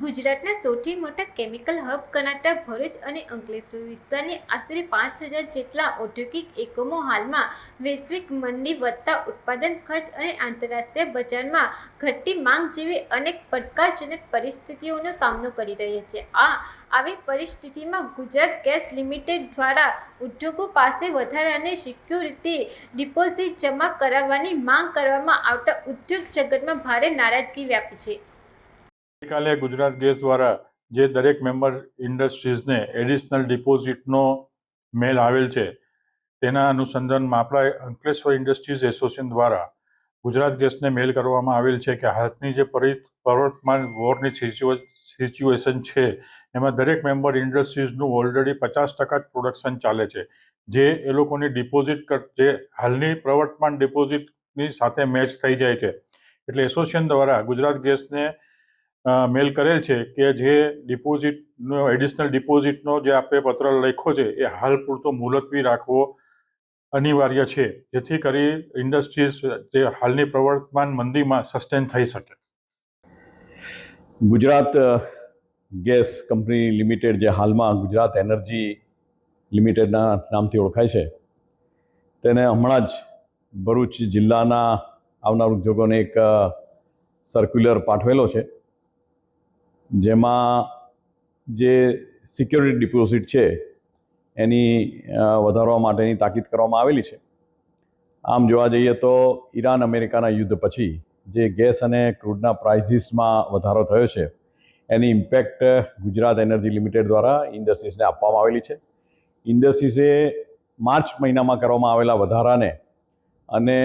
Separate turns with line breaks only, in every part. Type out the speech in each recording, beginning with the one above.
ગુજરાતના સૌથી મોટા કેમિકલ હબ ગણાતા ભરૂચ અને અંકલેશ્વર વિસ્તારની આશરે 5,000 જેટલા ઔદ્યોગિક એકમો હાલમાં વૈશ્વિક મંદી, વધતા ઉત્પાદન ખર્ચ અને આંતરરાષ્ટ્રીય બજારમાં ઘટતી માંગ જેવી અનેક પડકારજનક પરિસ્થિતિઓનો સામનો કરી રહ્યા છે. આવી પરિસ્થિતિમાં ગુજરાત ગેસ લિમિટેડ દ્વારા ઉદ્યોગો પાસે વધારાની સિક્યુરિટી ડિપોઝિટ જમા કરાવવાની માંગ કરવામાં આવતા ઉદ્યોગ જગતમાં ભારે નારાજગી વ્યાપી છે.
ગઈકાલે ગુજરાત ગેસ દ્વારા જે દરેક મેમ્બર ઇન્ડસ્ટ્રીઝને એડિશનલ ડિપોઝિટનો મેલ આવેલ છે તેના અનુસંધાનમાં આપણા અંકલેશ્વર ઇન્ડસ્ટ્રીઝ એસોસિએશન દ્વારા ગુજરાત ગેસને મેલ કરવામાં આવેલ છે કે હાલની જે પ્રવર્તમાન વોરની સિચ્યુએશન છે એમાં દરેક મેમ્બર ઇન્ડસ્ટ્રીઝનું ઓલરેડી 50% જ પ્રોડક્શન ચાલે છે, જે એ લોકોની ડિપોઝિટ જે હાલની પ્રવર્તમાન ડિપોઝિટની સાથે મેચ થઈ જાય છે. એટલે એસોસિએશન દ્વારા ગુજરાત ગેસને મેલ કરેલ છે કે જે ડિપોઝિટનો એડિશનલ ડિપોઝિટનો જે આપણે પત્ર લખ્યો છે એ હાલ પૂરતો મુલતવી રાખવો અનિવાર્ય છે, જેથી કરી ઇન્ડસ્ટ્રીઝ જે હાલની પ્રવર્તમાન મંદીમાં સસ્ટેન થઈ શકે.
ગુજરાત ગેસ કંપની લિમિટેડ, જે હાલમાં ગુજરાત એનર્જી લિમિટેડના નામથી ઓળખાય છે, તેને હમણાં જ ભરૂચ જિલ્લાના આવનાર ઉદ્યોગોને એક સર્ક્યુલર પાઠવેલો છે, જેમાં જે સિક્યોરિટી ડિપોઝિટ છે એની વધારવા માટેની તાકીદ કરવામાં આવેલી છે. આમ જોવા જઈએ તો ઈરાન અમેરિકાના યુદ્ધ પછી જે ગેસ અને ક્રૂડના પ્રાઇસીસમાં વધારો થયો છે એની ઇમ્પેક્ટ ગુજરાત એનર્જી લિમિટેડ દ્વારા ઇન્ડસ્ટ્રીઝને આપવામાં આવેલી છે. ઇન્ડસ્ટ્રીઝે માર્ચ મહિનામાં કરવામાં આવેલા વધારાને અને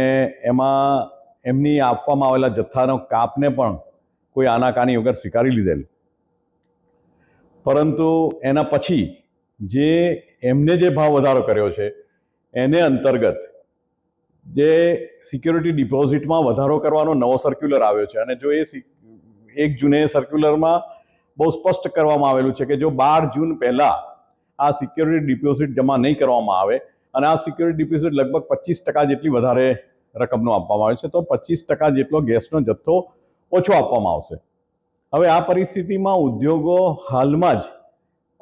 એમાં એમની આપવામાં આવેલા જથ્થાનો કાપને પણ કોઈ આનાકાની વગર સ્વીકારી લીધેલ. પરંતુ એના પછી જે એમને જે ભાવ વધારો કર્યો છે એને અંતર્ગત જે સિક્યોરિટી ડિપોઝિટમાં વધારો કરવાનો નવો સર્ક્યુલર આવ્યો છે, અને જો એ 1 જૂને સર્ક્યુલરમાં બહુ સ્પષ્ટ કરવામાં આવેલું છે કે જો 12 જૂન પહેલાં આ સિક્યોરિટી ડિપોઝિટ જમા નહીં કરવામાં આવે અને આ સિક્યોરિટી ડિપોઝિટ લગભગ 25% જેટલી વધારે રકમનો આપવામાં આવે છે, તો 25% જેટલો ગેસનો જથ્થો ઓછો આપવામાં આવશે. હવે આ પરિસ્થિતિમાં ઉદ્યોગો હાલમાં જ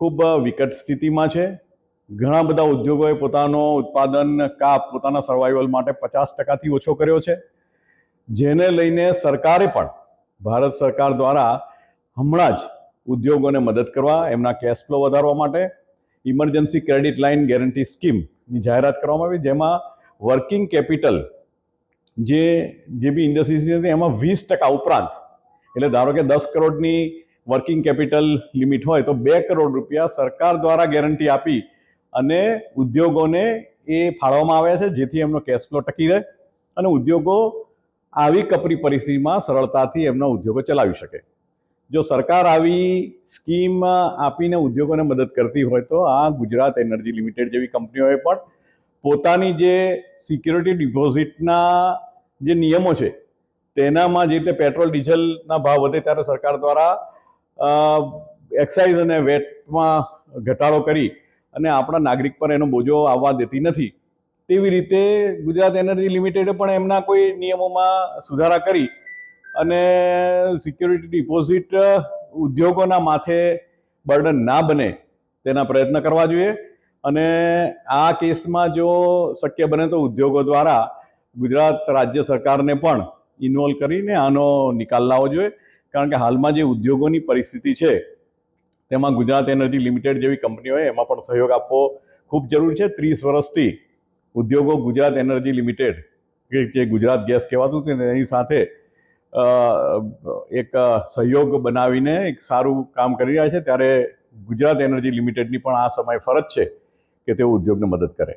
ખૂબ વિકટ સ્થિતિમાં છે. ઘણા બધા ઉદ્યોગોએ પોતાનો ઉત્પાદન કાપ પોતાના સર્વાઈવલ માટે 50%થી ઓછો કર્યો છે, જેને લઈને સરકારે પણ, ભારત સરકાર દ્વારા હમણાં જ ઉદ્યોગોને મદદ કરવા, એમના કેશ ફ્લો વધારવા માટે ઇમરજન્સી ક્રેડિટ લાઇન ગેરંટી સ્કીમની જાહેરાત કરવામાં આવી, જેમાં વર્કિંગ કેપિટલ જે બી ઇન્ડસ્ટ્રીઝ હતી એમાં 20% ઉપરાંત, એટલે ધારો કે 10 કરોડની વર્કિંગ કેપિટલ લિમિટ હોય તો 2 કરોડ રૂપિયા સરકાર દ્વારા ગેરંટી આપી અને ઉદ્યોગોને એ ફાળવવામાં આવ્યા છે, જેથી એમનો કેશ ફ્લો ટકી રહે અને ઉદ્યોગો આવી કપરી પરિસ્થિતિમાં સરળતાથી એમના ઉદ્યોગો ચલાવી શકે. જો સરકાર આવી સ્કીમ આપીને ઉદ્યોગોને મદદ કરતી હોય તો આ ગુજરાત એનર્જી લિમિટેડ જેવી કંપનીઓએ પણ પોતાની જે સિક્યોરિટી ડિપોઝિટના જે નિયમો છે તેનામાં, જે રીતે પેટ્રોલ ડીઝલના ભાવ વધે ત્યારે સરકાર દ્વારા એક્સાઇઝ અને વેટમાં ઘટાડો કરી અને આપણા નાગરિક પર એનો બોજો આવવા દેતી નથી, તેવી રીતે ગુજરાત એનર્જી લિમિટેડે પણ એમના કોઈ નિયમોમાં સુધારા કરી અને સિક્યોરિટી ડિપોઝિટ ઉદ્યોગોના માથે બર્ડન ના બને તેના પ્રયત્ન કરવા જોઈએ. અને આ કેસમાં જો શક્ય બને તો ઉદ્યોગો દ્વારા ગુજરાત રાજ્ય સરકારને પણ ઇન્વોલ્વ કરીને આનો નિકાલ લાવવો જોઈએ, કારણ કે હાલમાં જે ઉદ્યોગોની પરિસ્થિતિ છે તેમાં ગુજરાત એનર્જી લિમિટેડ જેવી કંપનીઓએ એમાં પણ સહયોગ આપવો ખૂબ જરૂરી છે. 30 વર્ષથી ઉદ્યોગો ગુજરાત એનર્જી લિમિટેડ, કે જે ગુજરાત ગેસ કહેવાતું હતું, એની સાથે એક સહયોગ બનાવીને એક સારું કામ કરી રહ્યા છે, ત્યારે ગુજરાત એનર્જી લિમિટેડની પણ આ સમયે ફરજ છે કે તેઓ ઉદ્યોગને મદદ કરે.